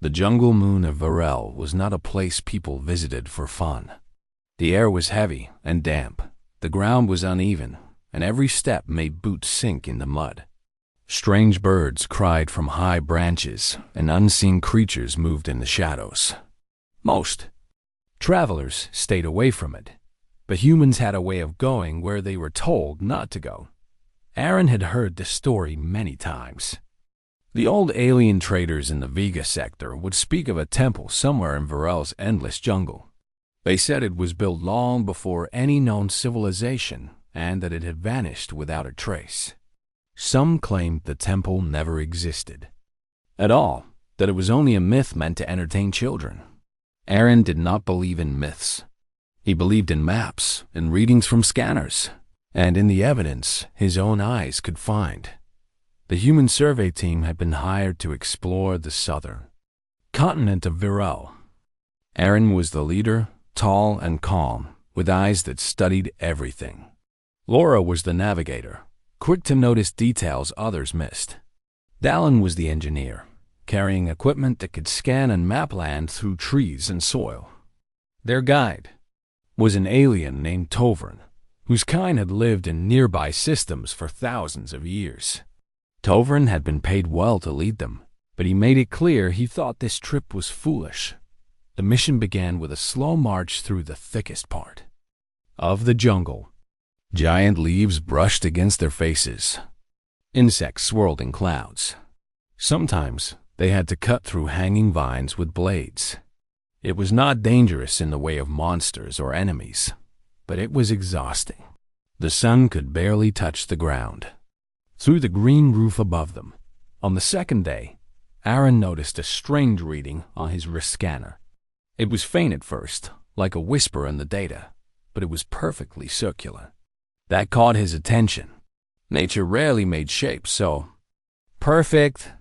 The jungle moon of Varel was not a place people visited for fun. The air was heavy and damp, the ground was uneven, and every step made boots sink in the mud. Strange birds cried from high branches, and unseen creatures moved in the shadows. Most travelers stayed away from it, but humans had a way of going where they were told not to go. Aaron had heard this story many times. The old alien traders in the Vega sector would speak of a temple somewhere in Varel's endless jungle. They said it was built long before any known civilization and that it had vanished without a trace. Some claimed the temple never existed at all, that it was only a myth meant to entertain children. Aaron did not believe in myths. He believed in maps and readings from scanners, and in the evidence his own eyes could find. The human survey team had been hired to explore the southern continent of Varel. Aaron was the leader, tall and calm, with eyes that studied everything. Laura was the navigator, quick to notice details others missed. Dallin was the engineer, carrying equipment that could scan and map land through trees and soil. Their guide was an alien named Tovern, whose kind had lived in nearby systems for thousands of years. Tovern had been paid well to lead them, but he made it clear he thought this trip was foolish. The mission began with a slow march through the thickest part of the jungle. Giant leaves brushed against their faces. Insects swirled in clouds. Sometimes they had to cut through hanging vines with blades. It was not dangerous in the way of monsters or enemies, but it was exhausting. The sun could barely touch the ground. Through the green roof above them, on the second day, Aaron noticed a strange reading on his wrist scanner. It was faint at first, like a whisper in the data, but it was perfectly circular. That caught his attention. Nature rarely made shapes so perfect.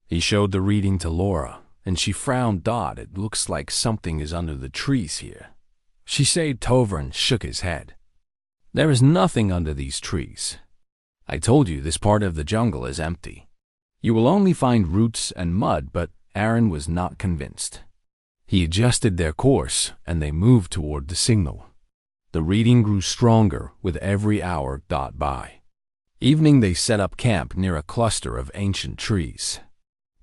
He showed the reading to Laura, and she frowned. It looks like something is under the trees here. She said. Tovern shook his head. There is nothing under these trees. I told you this part of the jungle is empty. You will only find roots and mud, but Aaron was not convinced. He adjusted their course, and they moved toward the signal. The reading grew stronger with every hour by. Evening they set up camp near a cluster of ancient trees.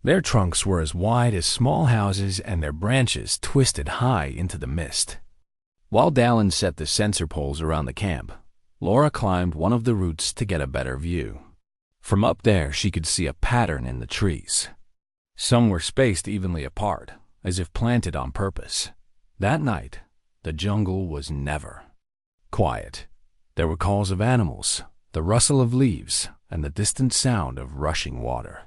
Their trunks were as wide as small houses and their branches twisted high into the mist. While Dallin set the sensor poles around the camp, Laura climbed one of the roots to get a better view. From up there she could see a pattern in the trees. Some were spaced evenly apart, as if planted on purpose. That night, the jungle was never quiet. There were calls of animals, the rustle of leaves, and the distant sound of rushing water.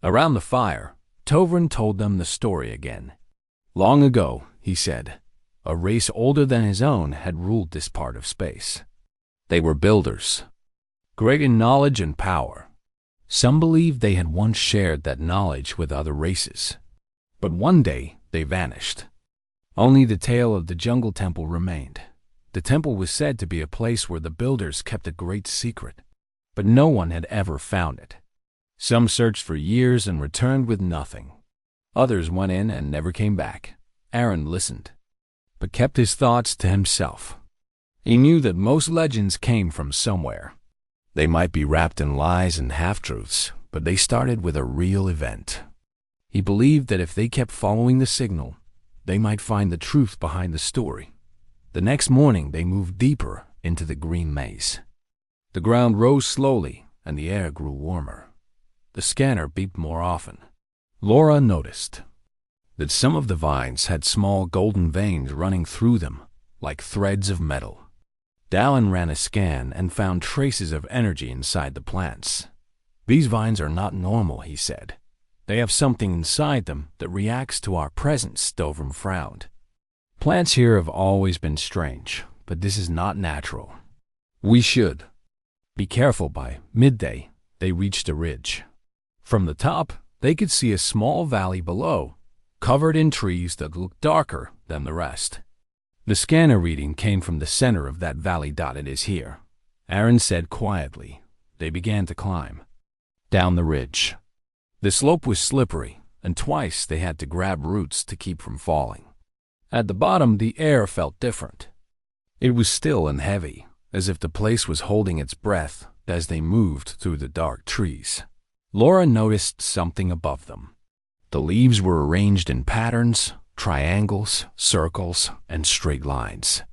Around the fire, Tovern told them the story again. Long ago, he said, a race older than his own had ruled this part of space. They were builders, great in knowledge and power. Some believed they had once shared that knowledge with other races. But one day, they vanished. Only the tale of the jungle temple remained. The temple was said to be a place where the builders kept a great secret, but no one had ever found it. Some searched for years and returned with nothing. Others went in and never came back. Aaron listened, but kept his thoughts to himself. He knew that most legends came from somewhere. They might be wrapped in lies and half-truths, but they started with a real event. He believed that if they kept following the signal, they might find the truth behind the story. The next morning they moved deeper into the green maze. The ground rose slowly and the air grew warmer. The scanner beeped more often. Laura noticed that some of the vines had small golden veins running through them, like threads of metal. Dallin ran a scan and found traces of energy inside the plants. These vines are not normal, he said. They have something inside them that reacts to our presence. Tovern frowned. Plants here have always been strange, but this is not natural. We should be careful. By midday, they reached a ridge. From the top, they could see a small valley below, covered in trees that looked darker than the rest. The scanner reading came from the center of that valley. It is here, Aaron said quietly. They began to climb down the ridge. The slope was slippery, and twice they had to grab roots to keep from falling. At the bottom, the air felt different. It was still and heavy, as if the place was holding its breath as they moved through the dark trees. Laura noticed something above them. The leaves were arranged in patterns, triangles, circles, and straight lines.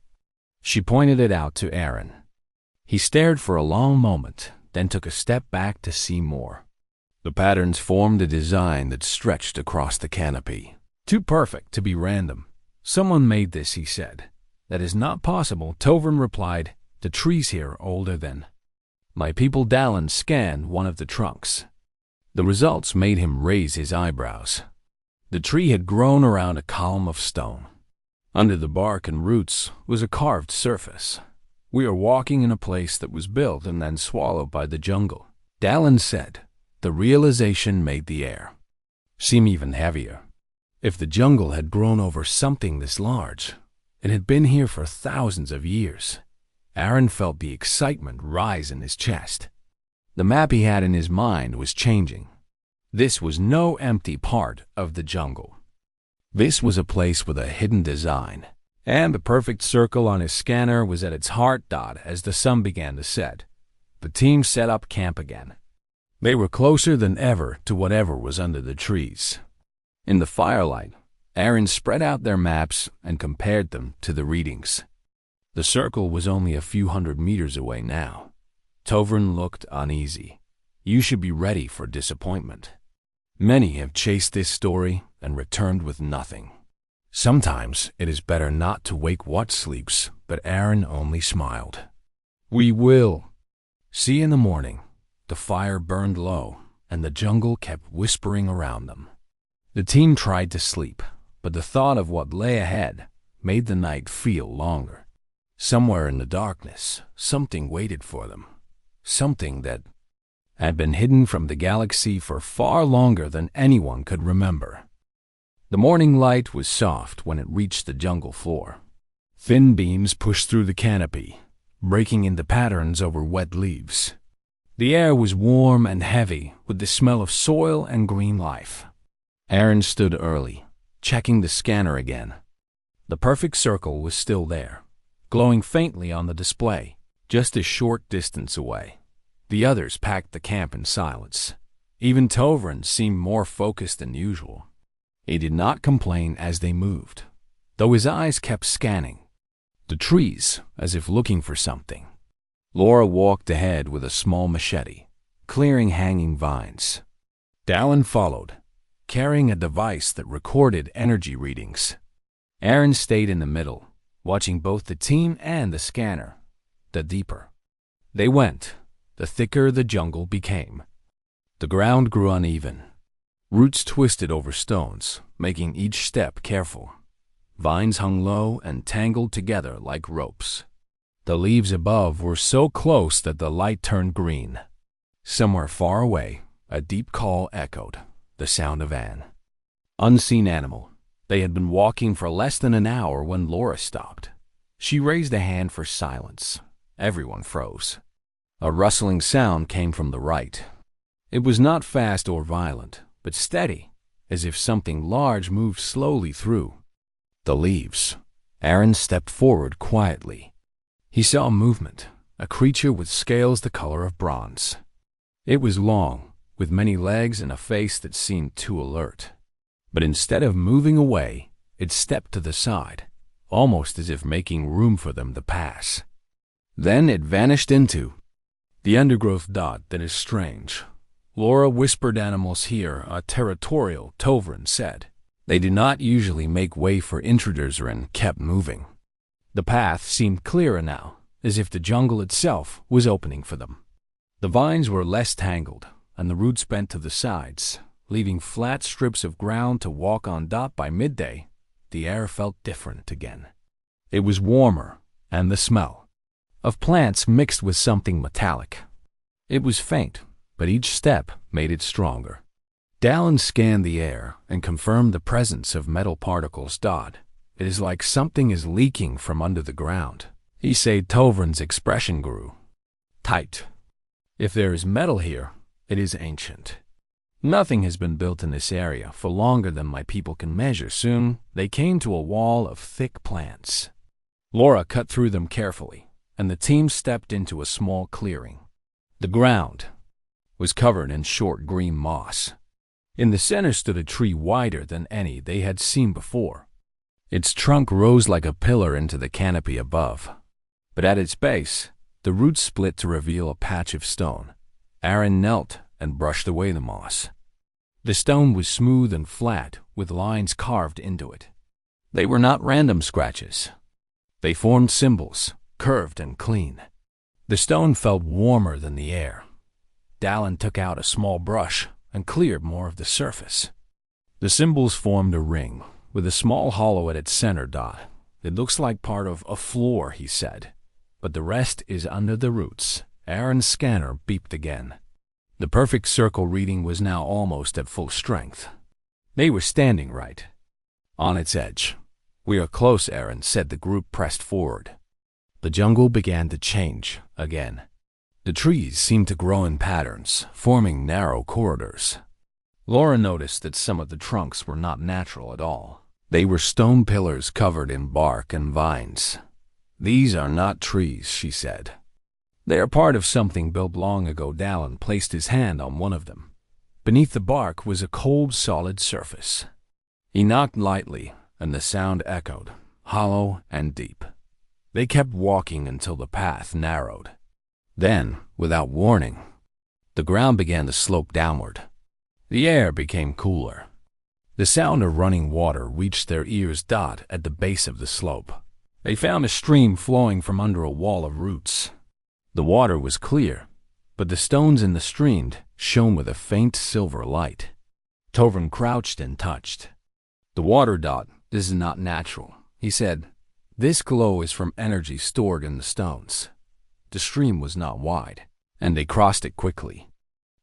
She pointed it out to Aaron. He stared for a long moment, then took a step back to see more. The patterns formed a design that stretched across the canopy. Too perfect to be random. Someone made this, he said. That is not possible, Tovrin replied. The trees here are older than. My people. Dallin scanned one of the trunks. The results made him raise his eyebrows. The tree had grown around a column of stone. Under the bark and roots was a carved surface. We are walking in a place that was built and then swallowed by the jungle, Dallin said. The realization made the air seem even heavier. If the jungle had grown over something this large, it had been here for thousands of years. Aaron felt the excitement rise in his chest. The map he had in his mind was changing. This was no empty part of the jungle. This was a place with a hidden design, and the perfect circle on his scanner was at its heart. As the sun began to set, the team set up camp again. They were closer than ever to whatever was under the trees. In the firelight, Aaron spread out their maps and compared them to the readings. The circle was only a few hundred meters away now. Tovrin looked uneasy. You should be ready for disappointment. Many have chased this story and returned with nothing. Sometimes it is better not to wake what sleeps, but Aaron only smiled. We will. See in the morning. The fire burned low, and the jungle kept whispering around them. The team tried to sleep, but the thought of what lay ahead made the night feel longer. Somewhere in the darkness, something waited for them. Something that had been hidden from the galaxy for far longer than anyone could remember. The morning light was soft when it reached the jungle floor. Thin beams pushed through the canopy, breaking into patterns over wet leaves. The air was warm and heavy with the smell of soil and green life. Aaron stood early, checking the scanner again. The perfect circle was still there, glowing faintly on the display, just a short distance away. The others packed the camp in silence. Even Tovrin seemed more focused than usual. He did not complain as they moved, though his eyes kept scanning the trees as if looking for something. Laura walked ahead with a small machete, clearing hanging vines. Dallin followed, carrying a device that recorded energy readings. Aaron stayed in the middle, watching both the team and the scanner. The deeper they went, the thicker the jungle became. The ground grew uneven. Roots twisted over stones, making each step careful. Vines hung low and tangled together like ropes. The leaves above were so close that the light turned green. Somewhere far away, a deep call echoed, the sound of an unseen animal. They had been walking for less than an hour when Laura stopped. She raised a hand for silence. Everyone froze. A rustling sound came from the right. It was not fast or violent, but steady, as if something large moved slowly through the leaves. Aaron stepped forward quietly. He saw movement, a creature with scales the color of bronze. It was long, with many legs and a face that seemed too alert. But instead of moving away, it stepped to the side, almost as if making room for them to pass. Then it vanished into the undergrowth. That is strange. Laura whispered, animals here are territorial, Tovrin said. They do not usually make way for intruders and kept moving. The path seemed clearer now, as if the jungle itself was opening for them. The vines were less tangled, and the roots bent to the sides, leaving flat strips of ground to walk on. By midday, the air felt different again. It was warmer, and the smell of plants mixed with something metallic. It was faint, but each step made it stronger. Dallin scanned the air and confirmed the presence of metal particles. It is like something is leaking from under the ground. He said. Tovrin's expression grew tight. If there is metal here, it is ancient. Nothing has been built in this area for longer than my people can measure. Soon, they came to a wall of thick plants. Laura cut through them carefully, and the team stepped into a small clearing. The ground was covered in short green moss. In the center stood a tree wider than any they had seen before. Its trunk rose like a pillar into the canopy above, but at its base, the roots split to reveal a patch of stone. Aaron knelt and brushed away the moss. The stone was smooth and flat, with lines carved into it. They were not random scratches. They formed symbols, curved and clean. The stone felt warmer than the air. Dallin took out a small brush and cleared more of the surface. The symbols formed a ring, with a small hollow at its center dot. It looks like part of a floor, he said, but the rest is under the roots. Aaron's scanner beeped again. The perfect circle reading was now almost at full strength. They were standing right on its edge. "We are close," Aaron said. The group pressed forward. The jungle began to change again. The trees seemed to grow in patterns, forming narrow corridors. Laura noticed that some of the trunks were not natural at all. They were stone pillars covered in bark and vines. "These are not trees," she said. "They are part of something built long ago." Dallin placed his hand on one of them. Beneath the bark was a cold, solid surface. He knocked lightly, and the sound echoed, hollow and deep. They kept walking until the path narrowed. Then, without warning, the ground began to slope downward. The air became cooler. The sound of running water reached their ears. At the base of the slope, they found a stream flowing from under a wall of roots. The water was clear, but the stones in the stream shone with a faint silver light. Tovrin crouched and touched the water. "This is not natural," he said. "This glow is from energy stored in the stones." The stream was not wide, and they crossed it quickly.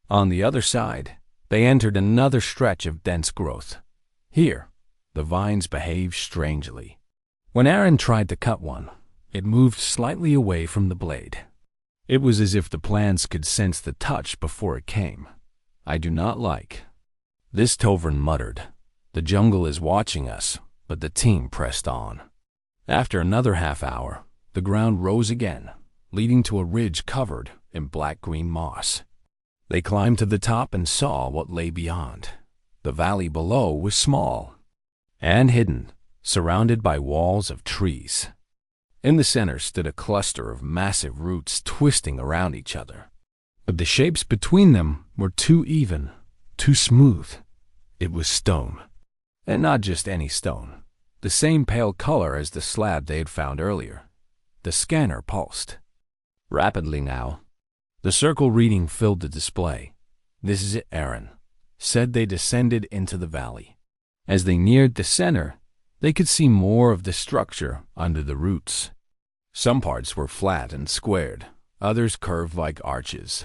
On the other side, they entered another stretch of dense growth. Here, the vines behaved strangely. When Aaron tried to cut one, it moved slightly away from the blade. It was as if the plants could sense the touch before it came. "I do not like this," Tovrin muttered. "The jungle is watching us," but the team pressed on. After another half hour, the ground rose again, leading to a ridge covered in black-green moss. They climbed to the top and saw what lay beyond. The valley below was small and hidden, surrounded by walls of trees. In the center stood a cluster of massive roots twisting around each other. But the shapes between them were too even, too smooth. It was stone. And not just any stone. The same pale color as the slab they had found earlier. The scanner pulsed rapidly now. The circle reading filled the display. "This is it," Aaron said. They descended into the valley. As they neared the center, they could see more of the structure under the roots. Some parts were flat and squared, others curved like arches.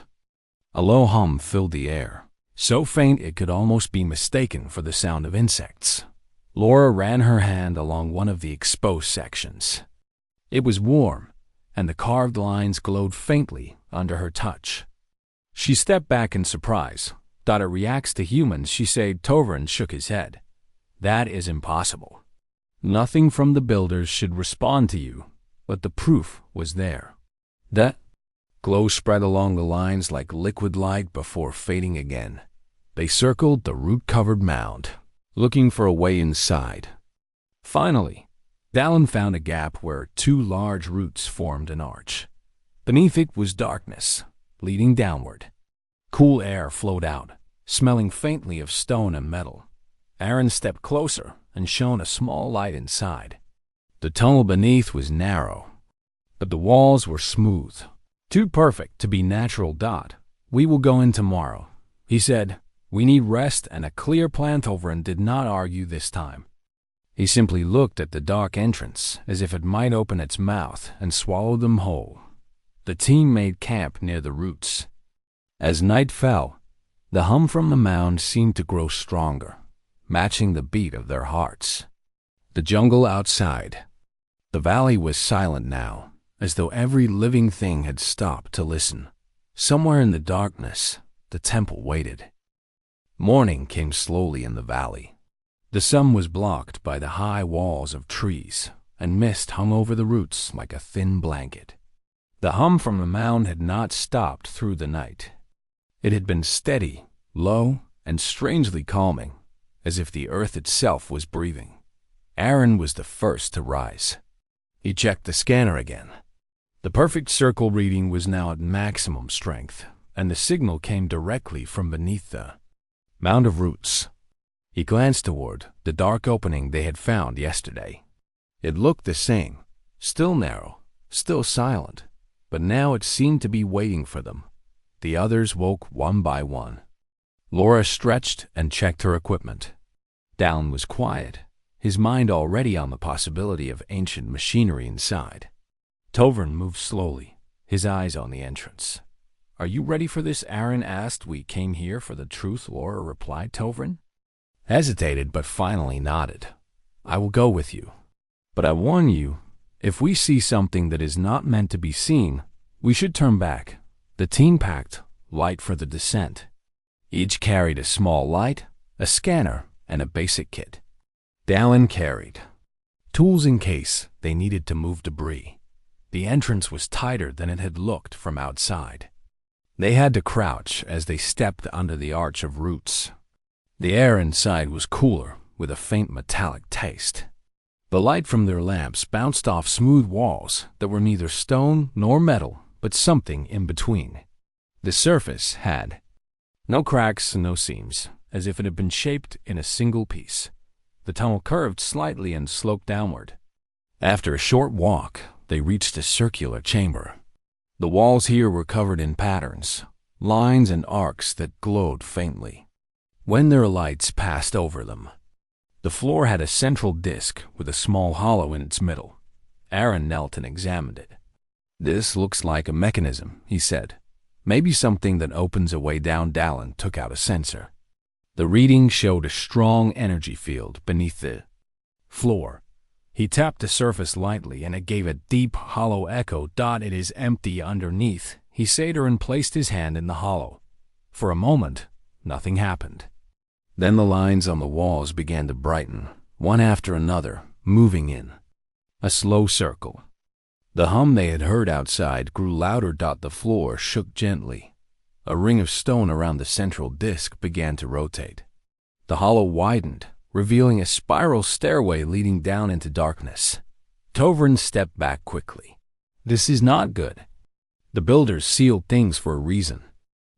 A low hum filled the air, so faint it could almost be mistaken for the sound of insects. Laura ran her hand along one of the exposed sections. It was warm, and the carved lines glowed faintly under her touch. She stepped back in surprise. "It reacts to humans," she said. Tovrin shook his head. "That is impossible. Nothing from the builders should respond to you," but the proof was there. That glow spread along the lines like liquid light before fading again. They circled the root-covered mound, looking for a way inside. Finally, Dallin found a gap where two large roots formed an arch. Beneath it was darkness, leading downward. Cool air flowed out, smelling faintly of stone and metal. Aaron stepped closer and shone a small light inside. The tunnel beneath was narrow, but the walls were smooth, too perfect to be natural. "We will go in tomorrow," he said. "We need rest and a clear plan." Tovrin did not argue this time. He simply looked at the dark entrance as if it might open its mouth and swallow them whole. The team made camp near the roots. As night fell, the hum from the mound seemed to grow stronger, matching the beat of their hearts. The jungle outside. The valley was silent now, as though every living thing had stopped to listen. Somewhere in the darkness, the temple waited. Morning came slowly in the valley. The sun was blocked by the high walls of trees, and mist hung over the roots like a thin blanket. The hum from the mound had not stopped through the night. It had been steady, low, and strangely calming, as if the earth itself was breathing. Aaron was the first to rise. He checked the scanner again. The perfect circle reading was now at maximum strength, and the signal came directly from beneath the mound of roots. He glanced toward the dark opening they had found yesterday. It looked the same, still narrow, still silent, but now it seemed to be waiting for them. The others woke one by one. Laura stretched and checked her equipment. Dallin was quiet, his mind already on the possibility of ancient machinery inside. Tovern moved slowly, his eyes on the entrance. "Are you ready for this?" Aaron asked. "We came here for the truth," Laura replied. Tovern hesitated but finally nodded. "I will go with you. But I warn you, if we see something that is not meant to be seen, we should turn back." The team packed light for the descent. Each carried a small light, a scanner, and a basic kit. Dallin carried tools in case they needed to move debris. The entrance was tighter than it had looked from outside. They had to crouch as they stepped under the arch of roots. The air inside was cooler, with a faint metallic taste. The light from their lamps bounced off smooth walls that were neither stone nor metal, but something in between. The surface had no cracks and no seams, as if it had been shaped in a single piece. The tunnel curved slightly and sloped downward. After a short walk, they reached a circular chamber. The walls here were covered in patterns, lines and arcs that glowed faintly when their lights passed over them. The floor had a central disc with a small hollow in its middle. Aaron knelt and examined it. "This looks like a mechanism," he said. "Maybe something that opens a way down." Dallin took out a sensor. The reading showed a strong energy field beneath the floor. He tapped the surface lightly and it gave a deep, hollow echo. "It is empty underneath," he said, and placed his hand in the hollow. For a moment, nothing happened. Then the lines on the walls began to brighten, one after another, moving in a slow circle. The hum they had heard outside grew louder. The floor shook gently. A ring of stone around the central disc began to rotate. The hollow widened, revealing a spiral stairway leading down into darkness. Tovern stepped back quickly. "This is not good. The builders sealed things for a reason.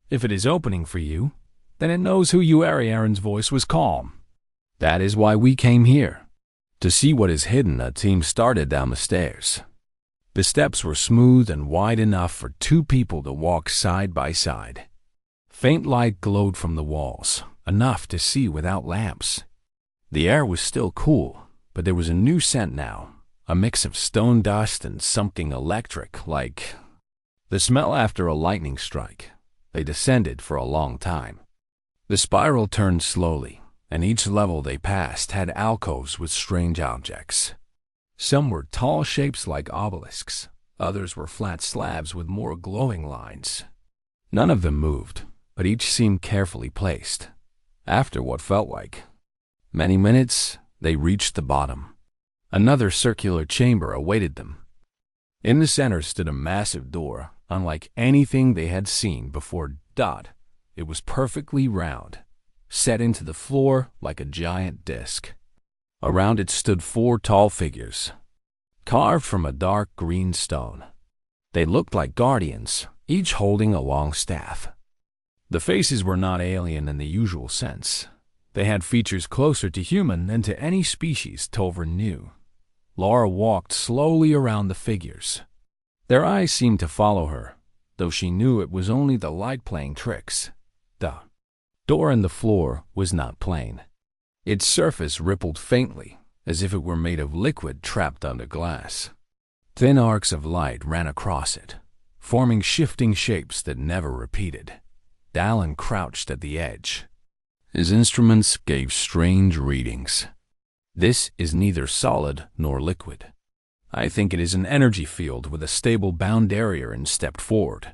If it is opening for you, then it knows who you are." Aaron's voice was calm. "That is why we came here. To see what is hidden." A team started down the stairs. The steps were smooth and wide enough for two people to walk side by side. Faint light glowed from the walls, enough to see without lamps. The air was still cool, but there was a new scent now, a mix of stone dust and something electric, like the smell after a lightning strike. They descended for a long time. The spiral turned slowly, and each level they passed had alcoves with strange objects. Some were tall shapes like obelisks. Others were flat slabs with more glowing lines. None of them moved, but each seemed carefully placed. After what felt like many minutes, they reached the bottom. Another circular chamber awaited them. In the center stood a massive door, unlike anything they had seen before. It was perfectly round, set into the floor like a giant disc. Around it stood 4 tall figures, carved from a dark green stone. They looked like guardians, each holding a long staff. The faces were not alien in the usual sense. They had features closer to human than to any species Tovern knew. Laura walked slowly around the figures. Their eyes seemed to follow her, though she knew it was only the light playing tricks. The door in the floor was not plain. Its surface rippled faintly, as if it were made of liquid trapped under glass. Thin arcs of light ran across it, forming shifting shapes that never repeated. Dallin crouched at the edge. His instruments gave strange readings. "This is neither solid nor liquid. I think it is an energy field with a stable bound area," and stepped forward.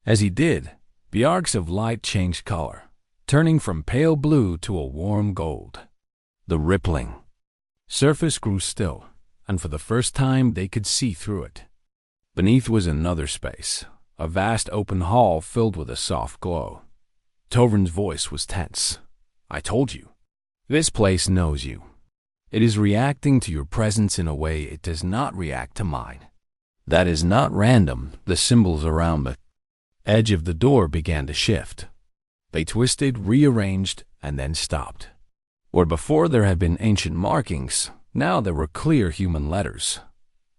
As he did, the arcs of light changed color. turning from pale blue to a warm gold. The rippling surface grew still, and for the first time they could see through it. Beneath was another space, a vast open hall filled with a soft glow. Tovrin's voice was tense. "I told you. This place knows you. It is reacting to your presence in a way it does not react to mine. That is not random." The symbols around the edge of the door began to shift. They twisted, rearranged, and then stopped. Where before there had been ancient markings, now there were clear human letters.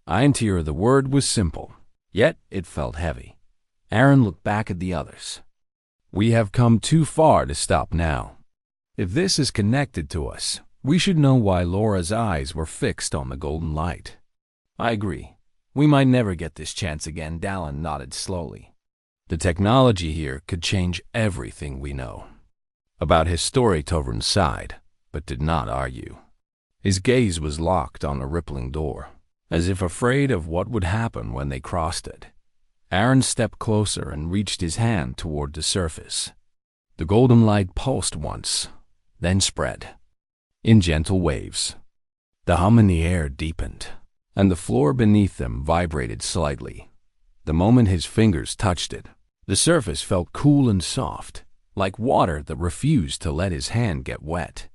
Eintier, the word was simple, yet it felt heavy. Aaron looked back at the others. "We have come too far to stop now. If this is connected to us, we should know why Laura's eyes were fixed on the golden light." "I agree. We might never get this chance again." Dallin nodded slowly. "The technology here could change everything we know." About his story, Tovrin sighed, but did not argue. His gaze was locked on the rippling door, as if afraid of what would happen when they crossed it. Aaron stepped closer and reached his hand toward the surface. The golden light pulsed once, then spread, in gentle waves. The hum in the air deepened, and the floor beneath them vibrated slightly. The moment his fingers touched it, the surface felt cool and soft, like water that refused to let his hand get wet.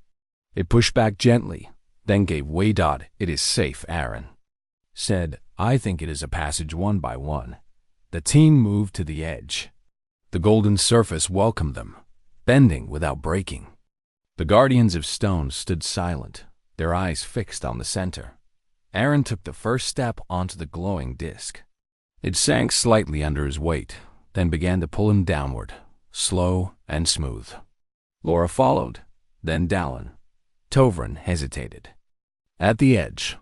It pushed back gently, then gave way. "It is safe," Aaron said. "I think it is a passage one by one." The team moved to the edge. The golden surface welcomed them, bending without breaking. The guardians of stone stood silent, their eyes fixed on the center. Aaron took the first step onto the glowing disk. It sank slightly under his weight, then began to pull him downward, slow and smooth. Laura followed, then Dallin. Tovrin hesitated. At the edge,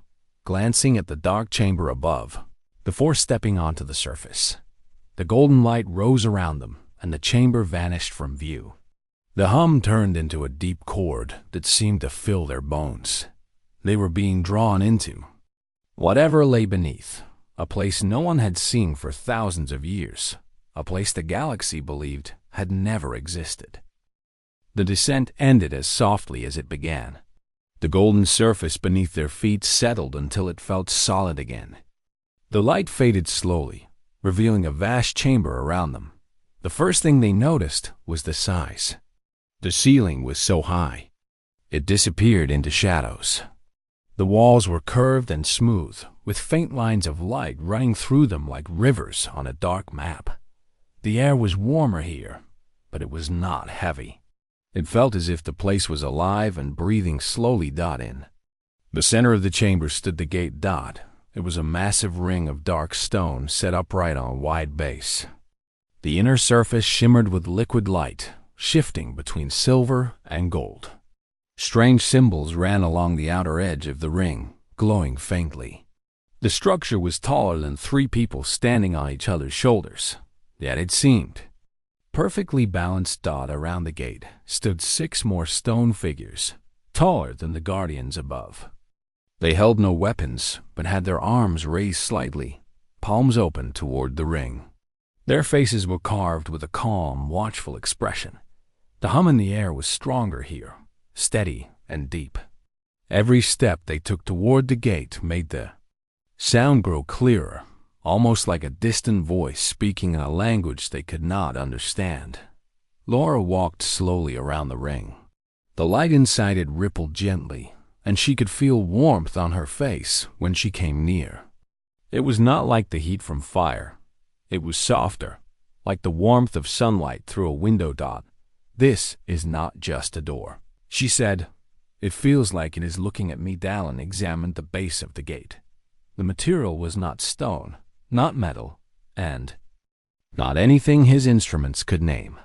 glancing at the dark chamber above, before stepping onto the surface, the golden light rose around them, and the chamber vanished from view. The hum turned into a deep chord that seemed to fill their bones. They were being drawn into whatever lay beneath, a place no one had seen for thousands of years, a place the galaxy believed had never existed. The descent ended as softly as it began. The golden surface beneath their feet settled until it felt solid again. The light faded slowly, revealing a vast chamber around them. The first thing they noticed was the size. The ceiling was so high, it disappeared into shadows. The walls were curved and smooth, with faint lines of light running through them like rivers on a dark map. The air was warmer here, but it was not heavy. It felt as if the place was alive and breathing slowly. In the center of the chamber stood the gate. It was a massive ring of dark stone set upright on a wide base. The inner surface shimmered with liquid light, shifting between silver and gold. Strange symbols ran along the outer edge of the ring, glowing faintly. The structure was taller than 3 people standing on each other's shoulders, yet it seemed perfectly balanced. Around the gate stood 6 more stone figures, taller than the guardians above. They held no weapons, but had their arms raised slightly, palms open toward the ring. Their faces were carved with a calm, watchful expression. The hum in the air was stronger here, steady and deep. Every step they took toward the gate made the sound grow clearer, almost like a distant voice speaking in a language they could not understand. Laura walked slowly around the ring. The light inside it rippled gently, and she could feel warmth on her face when she came near. It was not like the heat from fire. It was softer, like the warmth of sunlight through a window. "This is not just a door," she said. "It feels like it is looking at me." Dallin examined the base of the gate. The material was not stone, not metal, and not anything his instruments could name.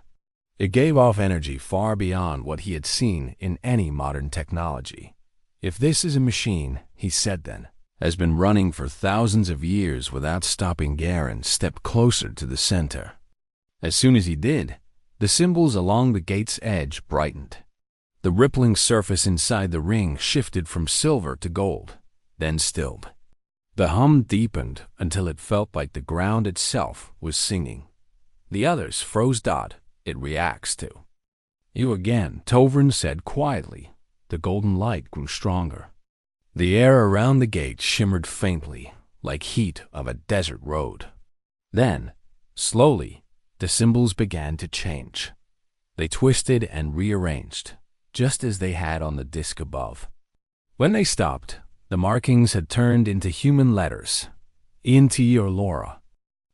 It gave off energy far beyond what he had seen in any modern technology. "If this is a machine," he said then, "has been running for thousands of years without stopping." Aaron stepped closer to the center. As soon as he did, the symbols along the gate's edge brightened. The rippling surface inside the ring shifted from silver to gold, then stilled. The hum deepened until it felt like the ground itself was singing. The others froze. "It reacts to "You again," Tovrin said quietly. The golden light grew stronger. The air around the gate shimmered faintly, like heat of a desert road. Then, slowly, the symbols began to change. They twisted and rearranged, just as they had on the disc above. When they stopped, the markings had turned into human letters. ENT or Laura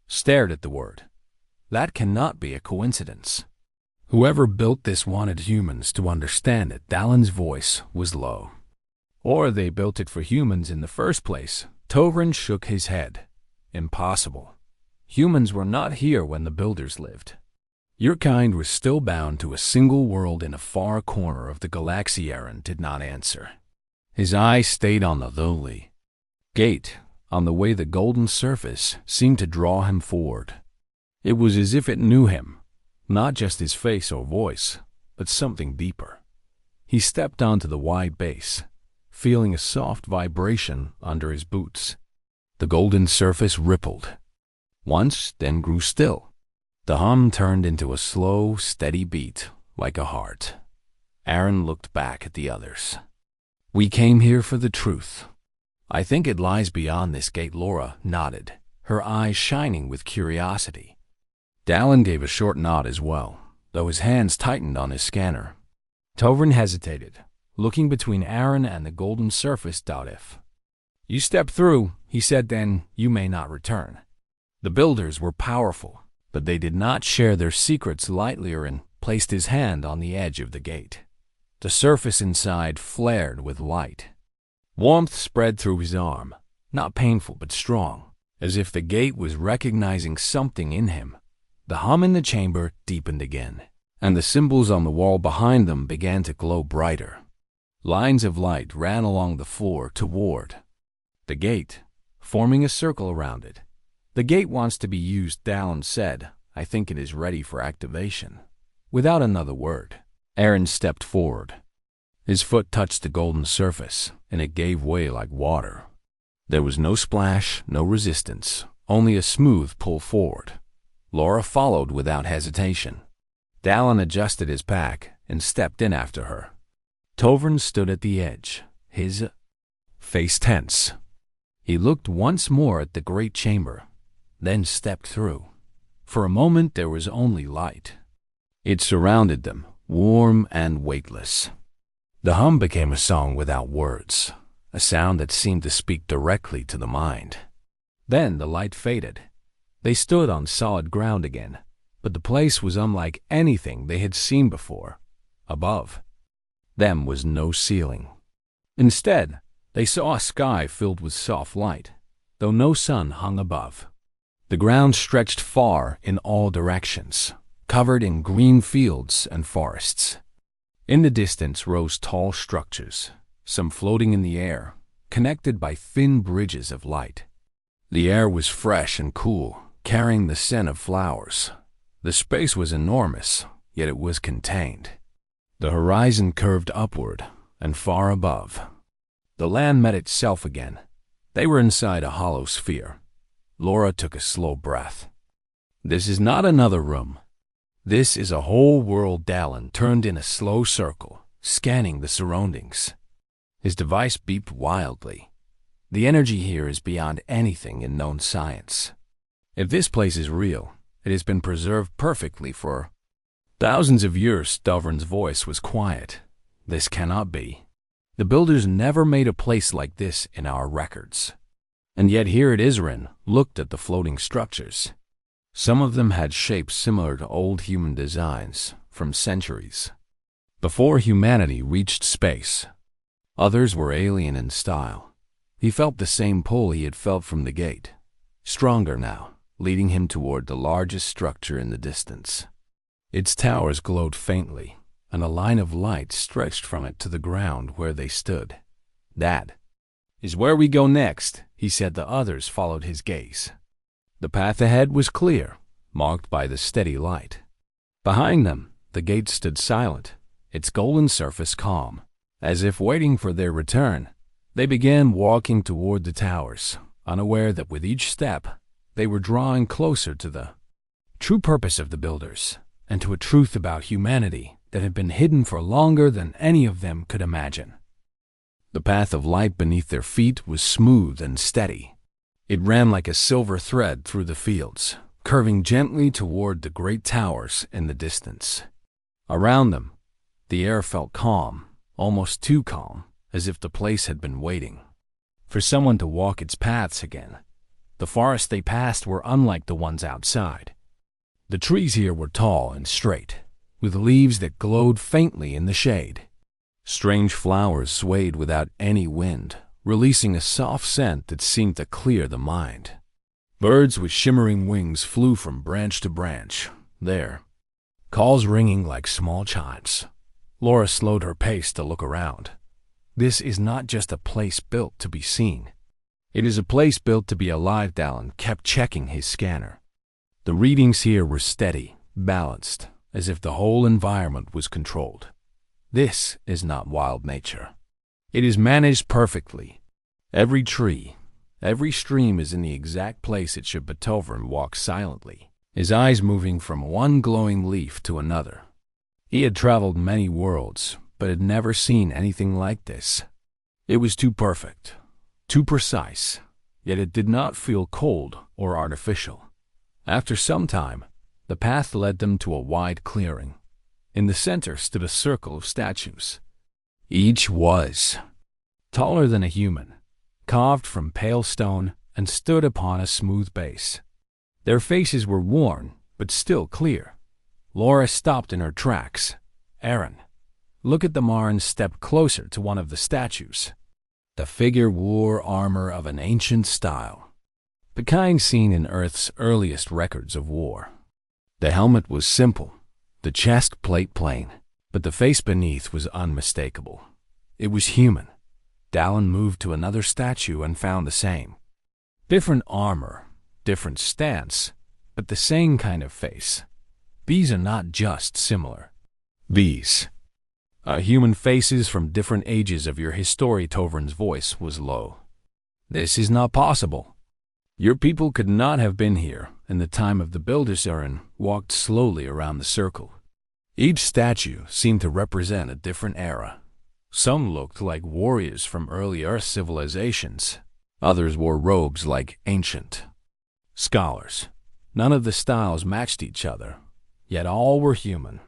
stared at the word. That cannot be a coincidence. Whoever built this wanted humans to understand it. Dalin's voice was low. Or they built it for humans in the first place. Tovrin shook his head. Impossible. Humans were not here when the builders lived. Your kind was still bound to a single world in a far corner of the galaxy. Aaron did not answer. His eyes stayed on the lowly gate, on the way the golden surface seemed to draw him forward. It was as if it knew him, not just his face or voice, but something deeper. He stepped onto the wide base, feeling a soft vibration under his boots. The golden surface rippled. Once, then grew still. The hum turned into a slow, steady beat, like a heart. Aaron looked back at the others. "We came here for the truth. I think it lies beyond this gate." Laura nodded, her eyes shining with curiosity. Dalin gave a short nod as well, though his hands tightened on his scanner. Tovrin hesitated, looking between Aaron and the golden surface. "If you step through," he said, "then you may not return." The builders were powerful, but they did not share their secrets lightly. Aaron placed his hand on the edge of the gate. The surface inside flared with light. Warmth spread through his arm, not painful but strong, as if the gate was recognizing something in him. The hum in the chamber deepened again, and the symbols on the wall behind them began to glow brighter. Lines of light ran along the floor toward the gate, forming a circle around it. "The gate wants to be used," Dalin said. "I think it is ready for activation." Without another word, Aaron stepped forward. His foot touched the golden surface, and it gave way like water. There was no splash, no resistance, only a smooth pull forward. Laura followed without hesitation. Dalin adjusted his pack and stepped in after her. Tovrin stood at the edge, his face tense. He looked once more at the great chamber, then stepped through. For a moment there was only light. It surrounded them, warm and weightless. The hum became a song without words, a sound that seemed to speak directly to the mind. Then the light faded. They stood on solid ground again, but the place was unlike anything they had seen before. Above them was no ceiling. Instead, they saw a sky filled with soft light, though no sun hung above. The ground stretched far in all directions, covered in green fields and forests. In the distance rose tall structures, some floating in the air, connected by thin bridges of light. The air was fresh and cool, carrying the scent of flowers. The space was enormous, yet it was contained. The horizon curved upward and far above. The land met itself again. They were inside a hollow sphere. Laura took a slow breath. "This is not another room. This is a whole world." Dalin turned in a slow circle, scanning the surroundings. His device beeped wildly. "The energy here is beyond anything in known science. If this place is real, it has been preserved perfectly for thousands of years." Tovrin's voice was quiet. "This cannot be. The builders never made a place like this in our records." And yet here it is. Aaron looked at the floating structures. Some of them had shapes similar to old human designs from centuries before humanity reached space. Others were alien in style. He felt the same pull he had felt from the gate, stronger now, leading him toward the largest structure in the distance. Its towers glowed faintly, and a line of light stretched from it to the ground where they stood. "That is where we go next," he said. The others followed his gaze. The path ahead was clear, marked by the steady light. Behind them, the gate stood silent, its golden surface calm. As if waiting for their return, they began walking toward the towers, unaware that with each step, they were drawing closer to the true purpose of the builders, and to a truth about humanity that had been hidden for longer than any of them could imagine. The path of light beneath their feet was smooth and steady. It ran like a silver thread through the fields, curving gently toward the great towers in the distance. Around them, the air felt calm, almost too calm, as if the place had been waiting for someone to walk its paths again. The forests they passed were unlike the ones outside. The trees here were tall and straight, with leaves that glowed faintly in the shade. Strange flowers swayed without any wind, releasing a soft scent that seemed to clear the mind. Birds with shimmering wings flew from branch to branch, there, calls ringing like small chimes. Laura slowed her pace to look around. This is not just a place built to be seen. It is a place built to be alive. Dallin kept checking his scanner. The readings here were steady, balanced, as if the whole environment was controlled. This is not wild nature. It is managed perfectly. Every tree, every stream is in the exact place it should. Beethoven walked silently, his eyes moving from one glowing leaf to another. He had traveled many worlds, but had never seen anything like this. It was too perfect, too precise, yet it did not feel cold or artificial. After some time, the path led them to a wide clearing. In the center stood a circle of statues. Each was taller than a human, carved from pale stone, and stood upon a smooth base. Their faces were worn, but still clear. Laura stopped in her tracks. Aaron, look at the Marn stepped closer to one of the statues. The figure wore armor of an ancient style, the kind seen in Earth's earliest records of war. The helmet was simple, the chest plate plain, but the face beneath was unmistakable. It was human. Dallin moved to another statue and found the same. Different armor, different stance, but the same kind of face. These are not just similar. These are human faces from different ages of your history. Tovran's voice was low. This is not possible. Your people could not have been here in the time of the builders. Aaron walked slowly around the circle. Each statue seemed to represent a different era. Some looked like warriors from early Earth civilizations. Others wore robes like ancient scholars. None of the styles matched each other, yet all were human.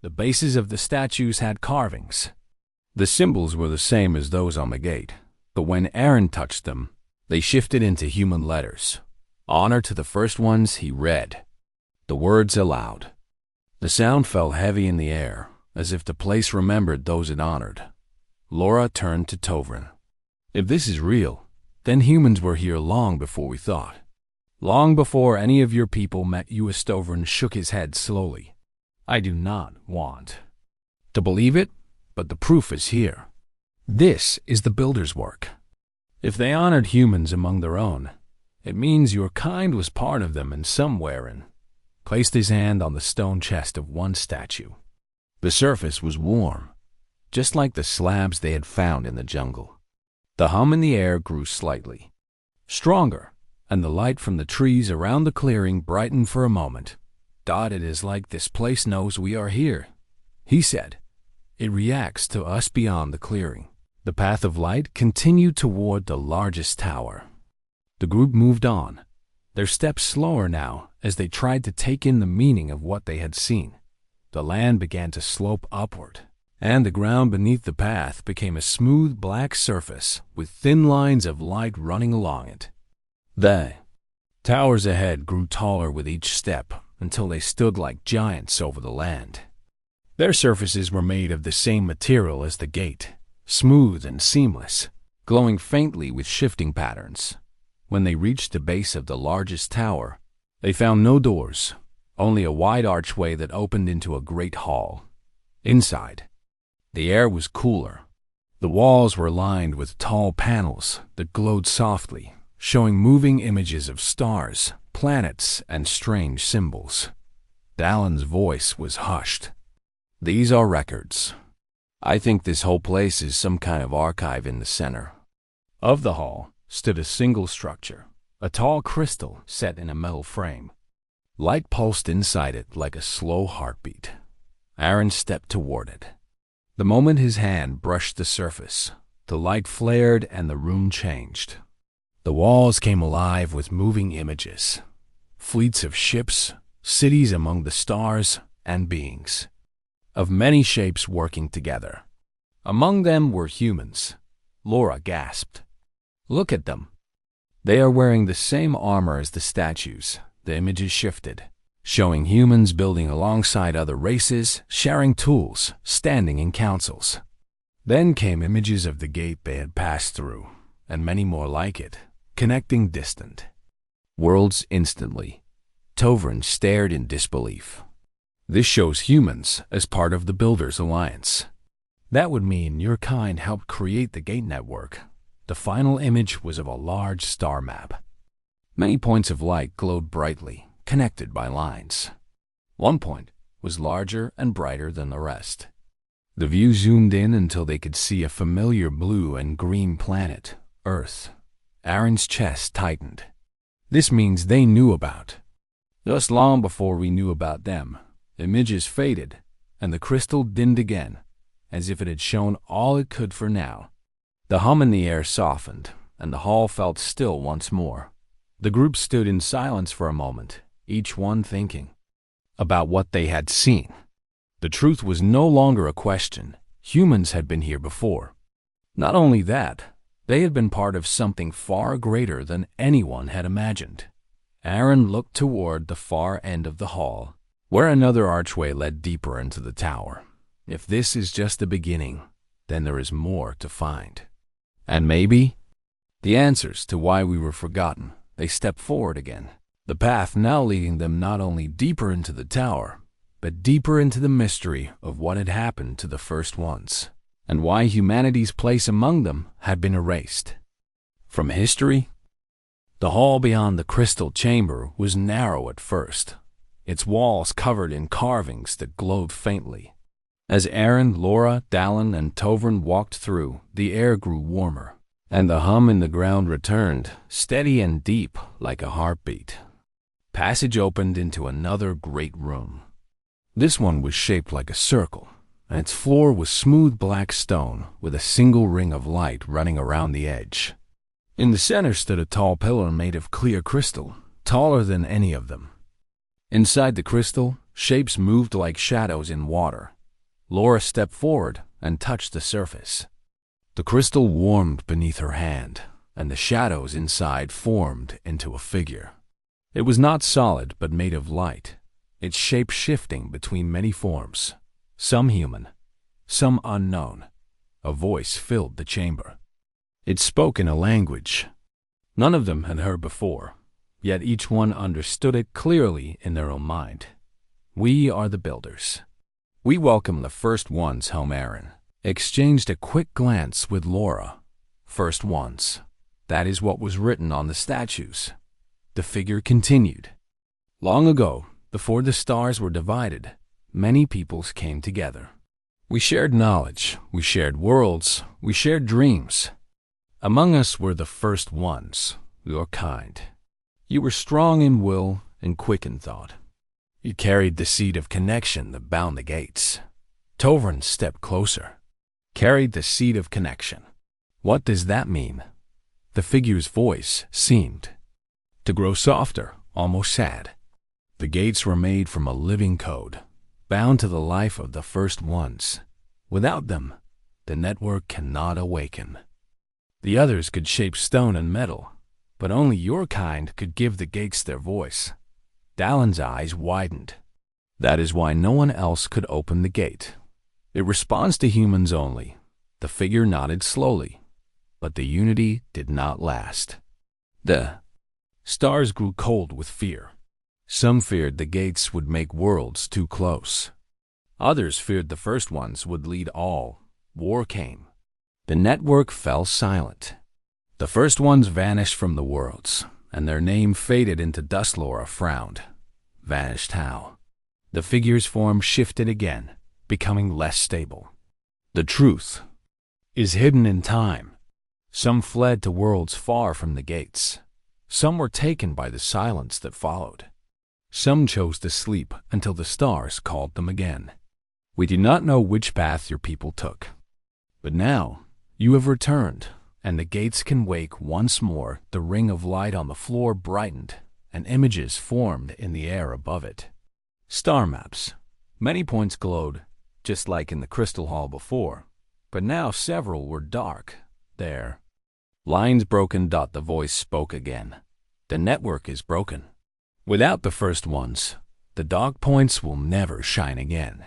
The bases of the statues had carvings. The symbols were the same as those on the gate, but when Aaron touched them, they shifted into human letters. Honor to the first ones, he read the words aloud. The sound fell heavy in the air, as if the place remembered those it honored. Laura turned to Tovran. If this is real, then humans were here long before we thought. Long before any of your people met you. Tovran shook his head slowly. I do not want to believe it, but the proof is here. This is the builder's work. If they honored humans among their own, it means your kind was part of them in somewhere. And placed his hand on the stone chest of one statue. The surface was warm, just like the slabs they had found in the jungle. The hum in the air grew slightly stronger, and the light from the trees around the clearing brightened for a moment. It is like this place knows we are here, he said. It reacts to us beyond the clearing. The path of light continued toward the largest tower. The group moved on, their steps slower now as they tried to take in the meaning of what they had seen. The land began to slope upward, and the ground beneath the path became a smooth black surface with thin lines of light running along it. The towers ahead grew taller with each step, until they stood like giants over the land. Their surfaces were made of the same material as the gate, smooth and seamless, glowing faintly with shifting patterns. When they reached the base of the largest tower, they found no doors, only a wide archway that opened into a great hall. Inside, the air was cooler. The walls were lined with tall panels that glowed softly, showing moving images of stars, planets, and strange symbols. Dallin's voice was hushed. These are records. I think this whole place is some kind of archive. In the center of the hall stood a single structure, a tall crystal set in a metal frame. Light pulsed inside it like a slow heartbeat. Aaron stepped toward it. The moment his hand brushed the surface, the light flared and the room changed. The walls came alive with moving images. Fleets of ships, cities among the stars, and beings of many shapes working together. Among them were humans. Laura gasped. "Look at them. They are wearing the same armor as the statues." The images shifted, showing humans building alongside other races, sharing tools, standing in councils. Then came images of the gate they had passed through, and many more like it, connecting distant worlds instantly. Tovrin stared in disbelief. "This shows humans as part of the Builders' Alliance. That would mean your kind helped create the gate network." The final image was of a large star map. Many points of light glowed brightly, connected by lines. One point was larger and brighter than the rest. The view zoomed in until they could see a familiar blue and green planet, Earth. Aaron's chest tightened. This means they knew about us long before we knew about them. Images faded, and the crystal dimmed again, as if it had shown all it could for now. The hum in the air softened, and the hall felt still once more. The group stood in silence for a moment, each one thinking about what they had seen. The truth was no longer a question. Humans had been here before. Not only that, they had been part of something far greater than anyone had imagined. Aaron looked toward the far end of the hall, where another archway led deeper into the tower. If this is just the beginning, then there is more to find. And maybe the answers to why we were forgotten. They stepped forward again, the path now leading them not only deeper into the tower, but deeper into the mystery of what had happened to the first ones, and why humanity's place among them had been erased from history. The hall beyond the crystal chamber was narrow at first, its walls covered in carvings that glowed faintly. As Aaron, Laura, Dallin, and Tovrin walked through, the air grew warmer, and the hum in the ground returned, steady and deep like a heartbeat. Passage opened into another great room. This one was shaped like a circle, and its floor was smooth black stone with a single ring of light running around the edge. In the center stood a tall pillar made of clear crystal, taller than any of them. Inside the crystal, shapes moved like shadows in water. Laura stepped forward and touched the surface. The crystal warmed beneath her hand, and the shadows inside formed into a figure. It was not solid but made of light, its shape shifting between many forms, some human, some unknown. A voice filled the chamber. It spoke in a language none of them had heard before, yet each one understood it clearly in their own mind. "We are the Builders. We welcome the first ones home." Aaron exchanged a quick glance with Laura. "First ones. That is what was written on the statues." The figure continued. "Long ago, before the stars were divided, many peoples came together. We shared knowledge, we shared worlds, we shared dreams. Among us were the first ones, your kind. You were strong in will and quick in thought. You carried the seed of connection that bound the gates." Tovrin stepped closer. "Carried the seed of connection. What does that mean?" The figure's voice seemed to grow softer, almost sad. "The gates were made from a living code, bound to the life of the first ones. Without them, the network cannot awaken. The others could shape stone and metal, but only your kind could give the gates their voice." Dallin's eyes widened. "That is why no one else could open the gate. It responds to humans only." The figure nodded slowly, but the unity did not last. The stars grew cold with fear. Some feared the gates would make worlds too close. Others feared the first ones would lead all. War came. The network fell silent. The first ones vanished from the worlds, and their name faded into dust. Laura frowned. "Vanished how?" The figure's form shifted again, becoming less stable. "The truth is hidden in time. Some fled to worlds far from the gates. Some were taken by the silence that followed. Some chose to sleep until the stars called them again. We do not know which path your people took. But now, you have returned, and the gates can wake once more. The ring of light on the floor brightened, and images formed in the air above it. Star maps. Many points glowed, just like in the crystal hall before, but now several were dark. There. Lines broken. The voice spoke again. The network is broken. Without the first ones, the dark points will never shine again.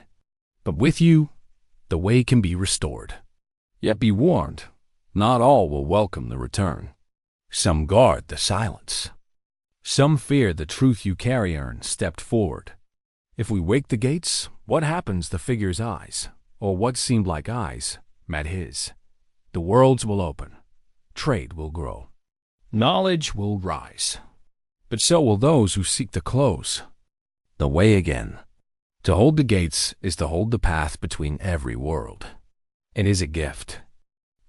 But with you, the way can be restored. Yet be warned, not all will welcome the return. Some guard the silence. Some fear the truth you carry. Aaron stepped forward. If we wake the gates, what happens? The figure's eyes, or what seemed like eyes, met his. The worlds will open. Trade will grow. Knowledge will rise. But so will those who seek to close the way again. To hold the gates is to hold the path between every world. It is a gift.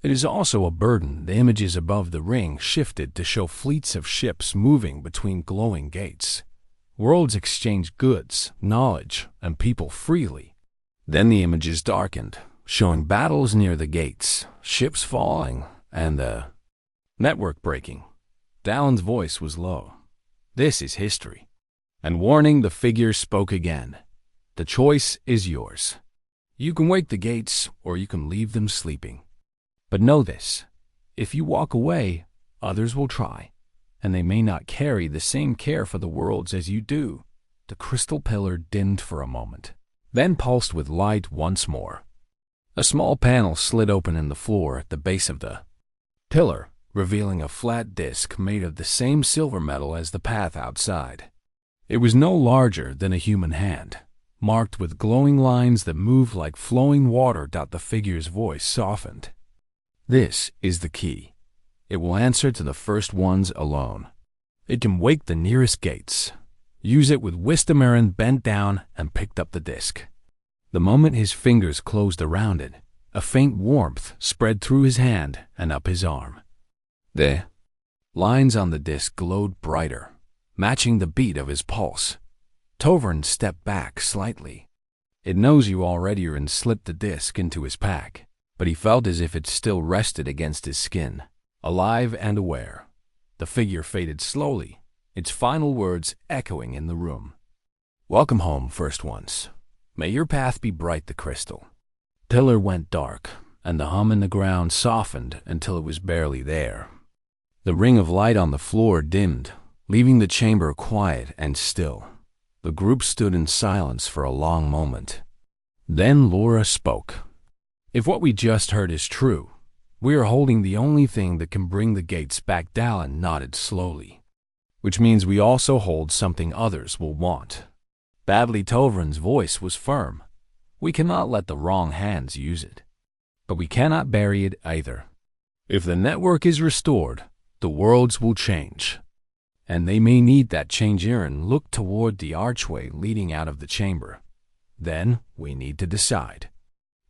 It is also a burden. The images above the ring shifted to show fleets of ships moving between glowing gates. Worlds exchanged goods, knowledge, and people freely. Then the images darkened, showing battles near the gates, ships falling, and the network breaking. Dallon's voice was low. This is history. And warning, the figure spoke again. The choice is yours. You can wake the gates, or you can leave them sleeping. But know this, if you walk away, others will try, and they may not carry the same care for the worlds as you do. The crystal pillar dimmed for a moment, then pulsed with light once more. A small panel slid open in the floor at the base of the pillar, revealing a flat disc made of the same silver metal as the path outside. It was no larger than a human hand, marked with glowing lines that moved like flowing water. The figure's voice softened. This is the key. It will answer to the first ones alone. It can wake the nearest gates. Use it with wisdom. Aaron bent down and picked up the disc. The moment his fingers closed around it, a faint warmth spread through his hand and up his arm. The lines on the disc glowed brighter, matching the beat of his pulse. Tovern stepped back slightly. It knows you already, and slipped the disc into his pack, but he felt as if it still rested against his skin, alive and aware. The figure faded slowly, its final words echoing in the room. Welcome home, first ones. May your path be bright. The crystal pillar went dark, and the hum in the ground softened until it was barely there. The ring of light on the floor dimmed, leaving the chamber quiet and still. The group stood in silence for a long moment. Then Laura spoke. If what we just heard is true, we are holding the only thing that can bring the gates back. Dallon nodded slowly. Which means we also hold something others will want. Badly. Tovern's voice was firm. We cannot let the wrong hands use it. But we cannot bury it either. If the network is restored, the worlds will change. And they may need that change. Aaron looked toward the archway leading out of the chamber. Then we need to decide.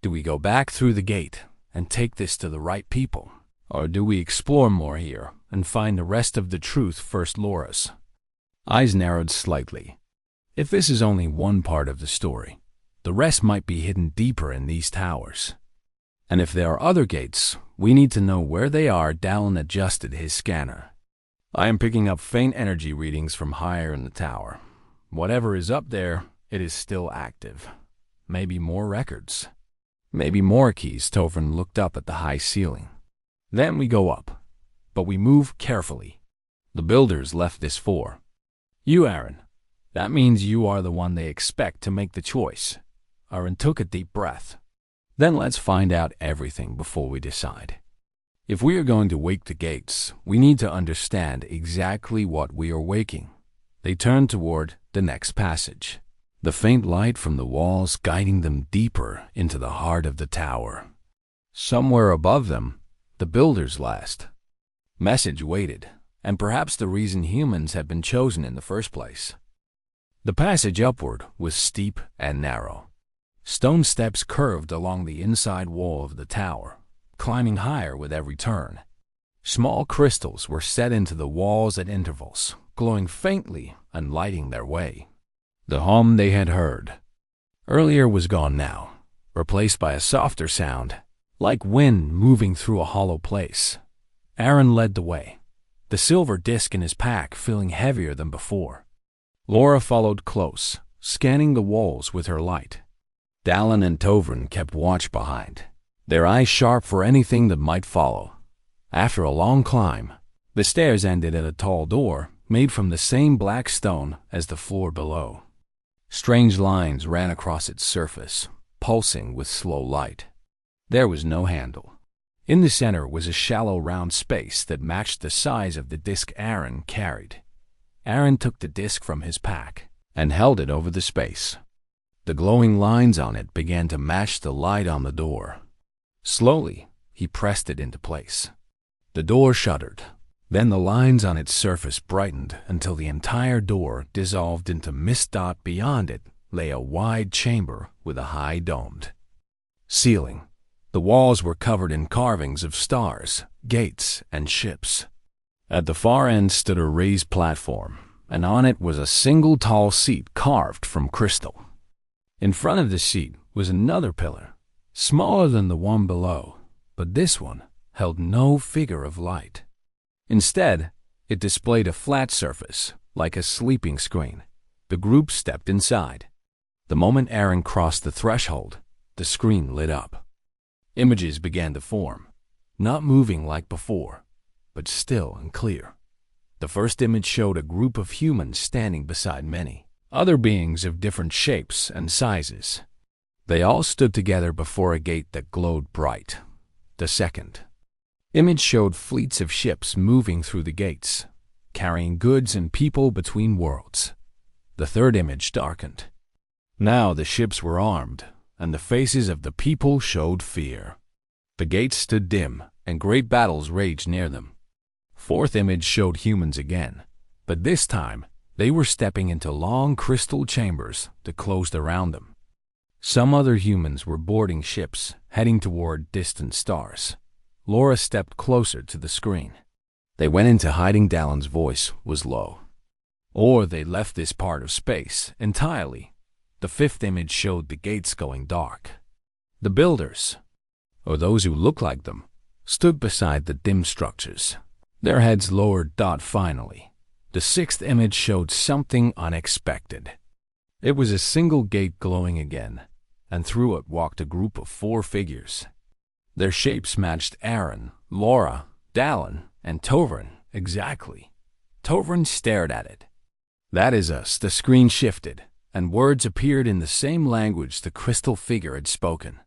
Do we go back through the gate and take this to the right people? Or do we explore more here and find the rest of the truth first? Laura's eyes narrowed slightly. If this is only one part of the story, the rest might be hidden deeper in these towers. And if there are other gates, we need to know where they are. Dallon adjusted his scanner. I am picking up faint energy readings from higher in the tower. Whatever is up there, it is still active. Maybe more records. Maybe more keys. Tovern looked up at the high ceiling. Then we go up. But we move carefully. The builders left this for you, Aaron. That means you are the one they expect to make the choice. Aaron took a deep breath. Then let's find out everything before we decide. If we are going to wake the gates, we need to understand exactly what we are waking. They turned toward the next passage, the faint light from the walls guiding them deeper into the heart of the tower. Somewhere above them, the builder's last message waited, and perhaps the reason humans had been chosen in the first place. The passage upward was steep and narrow. Stone steps curved along the inside wall of the tower, climbing higher with every turn. Small crystals were set into the walls at intervals, glowing faintly and lighting their way. The hum they had heard earlier was gone now, replaced by a softer sound, like wind moving through a hollow place. Aaron led the way, the silver disc in his pack feeling heavier than before. Laura followed close, scanning the walls with her light. Dallin and Tovrin kept watch behind, their eyes sharp for anything that might follow. After a long climb, the stairs ended at a tall door made from the same black stone as the floor below. Strange lines ran across its surface, pulsing with slow light. There was no handle. In the center was a shallow round space that matched the size of the disc Aaron carried. Aaron took the disc from his pack and held it over the space. The glowing lines on it began to match the light on the door. Slowly, he pressed it into place. The door shuddered. Then the lines on its surface brightened until the entire door dissolved into mist. Beyond it lay a wide chamber with a high domed ceiling. The walls were covered in carvings of stars, gates, and ships. At the far end stood a raised platform, and on it was a single tall seat carved from crystal. In front of the seat was another pillar, smaller than the one below, but this one held no figure of light. Instead, it displayed a flat surface, like a sleeping screen. The group stepped inside. The moment Aaron crossed the threshold, the screen lit up. Images began to form, not moving like before, but still and clear. The first image showed a group of humans standing beside many other beings of different shapes and sizes. They all stood together before a gate that glowed bright. The second image showed fleets of ships moving through the gates, carrying goods and people between worlds. The third image darkened. Now the ships were armed, and the faces of the people showed fear. The gates stood dim, and great battles raged near them. Fourth image showed humans again, but this time they were stepping into long crystal chambers that closed around them. Some other humans were boarding ships, heading toward distant stars. Laura stepped closer to the screen. They went into hiding. Dallin's voice was low. Or they left this part of space entirely. The fifth image showed the gates going dark. The builders, or those who looked like them, stood beside the dim structures, their heads lowered. Finally, the sixth image showed something unexpected. It was a single gate glowing again, and through it walked a group of 4 figures. Their shapes matched Aaron, Laura, Dallin, and Tovrin exactly. Tovrin stared at it. "That is us." The screen shifted, and words appeared in the same language the crystal figure had spoken.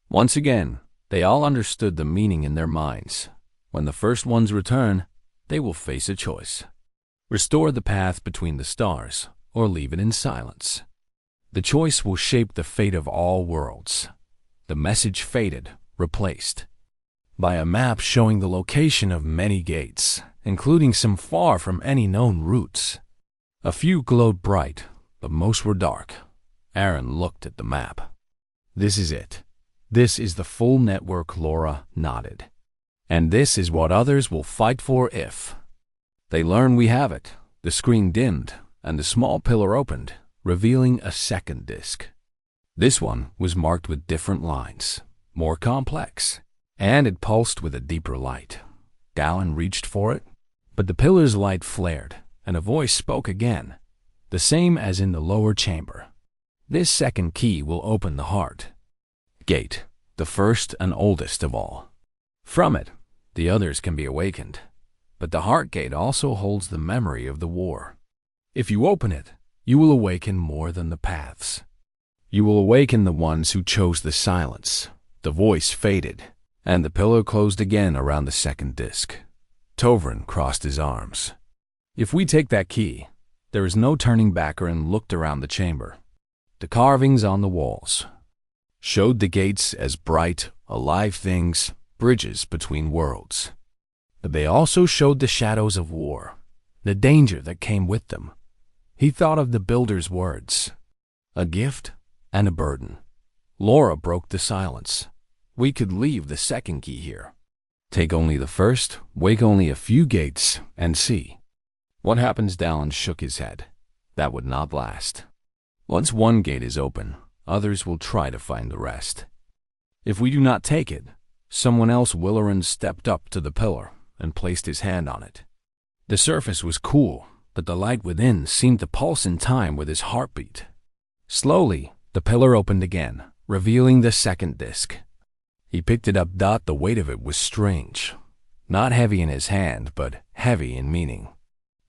Once again, they all understood the meaning in their minds. When the first ones return, they will face a choice. Restore the path between the stars, or leave it in silence. The choice will shape the fate of all worlds. The message faded, replaced by a map showing the location of many gates, including some far from any known routes. A few glowed bright, but most were dark. Aaron looked at the map. "This is it. This is the full network." Laura nodded. "And this is what others will fight for if they learn we have it." The screen dimmed, and the small pillar opened, revealing a second disc. This one was marked with different lines, more complex, and it pulsed with a deeper light. Dallin reached for it, but the pillar's light flared, and a voice spoke again, the same as in the lower chamber. "This second key will open the heart gate, the first and oldest of all. From it, the others can be awakened, but the heart gate also holds the memory of the war. If you open it, you will awaken more than the paths. You will awaken the ones who chose the silence." The voice faded, and the pillar closed again around the second disc. Tovrin crossed his arms. "If we take that key, there is no turning back." And looked around the chamber. The carvings on the walls showed the gates as bright, alive things, bridges between worlds. But they also showed the shadows of war, the danger that came with them. He thought of the builder's words, a gift and a burden. Laura broke the silence. "We could leave the second key here. Take only the first, wake only a few gates, and see what happens." Dallin shook his head. That would not last. Once one gate is open, others will try to find the rest. If we do not take it, someone else will. Stepped up to the pillar and placed his hand on it. The surface was cool, but the light within seemed to pulse in time with his heartbeat. Slowly, the pillar opened again, revealing the second disc. He picked it up. The weight of it was strange. Not heavy in his hand, but heavy in meaning.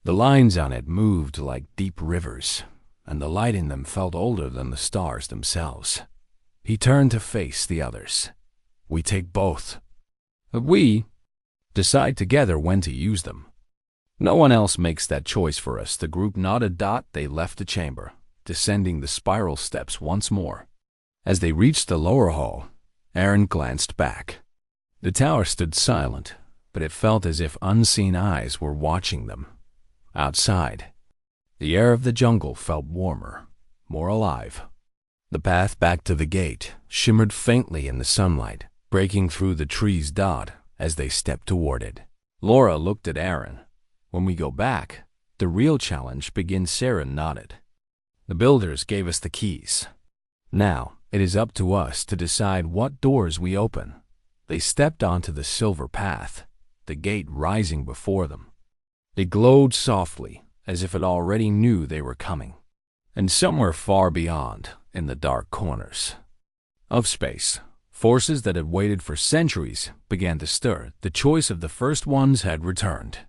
The lines on it moved like deep rivers, and the light in them felt older than the stars themselves. He turned to face the others. We take both. We decide together when to use them. No one else makes that choice for us. The group nodded. They left the chamber, descending the spiral steps once more. As they reached the lower hall, Aaron glanced back. The tower stood silent, but it felt as if unseen eyes were watching them. Outside, the air of the jungle felt warmer, more alive. The path back to the gate shimmered faintly in the sunlight, breaking through the trees. As they stepped toward it, Laura looked at Aaron. When we go back, the real challenge begins. Sarah nodded. The builders gave us the keys. Now, it is up to us to decide what doors we open. They stepped onto the silver path, the gate rising before them. It glowed softly, as if it already knew they were coming. And somewhere far beyond, in the dark corners of space, forces that had waited for centuries began to stir. The choice of the first ones had returned.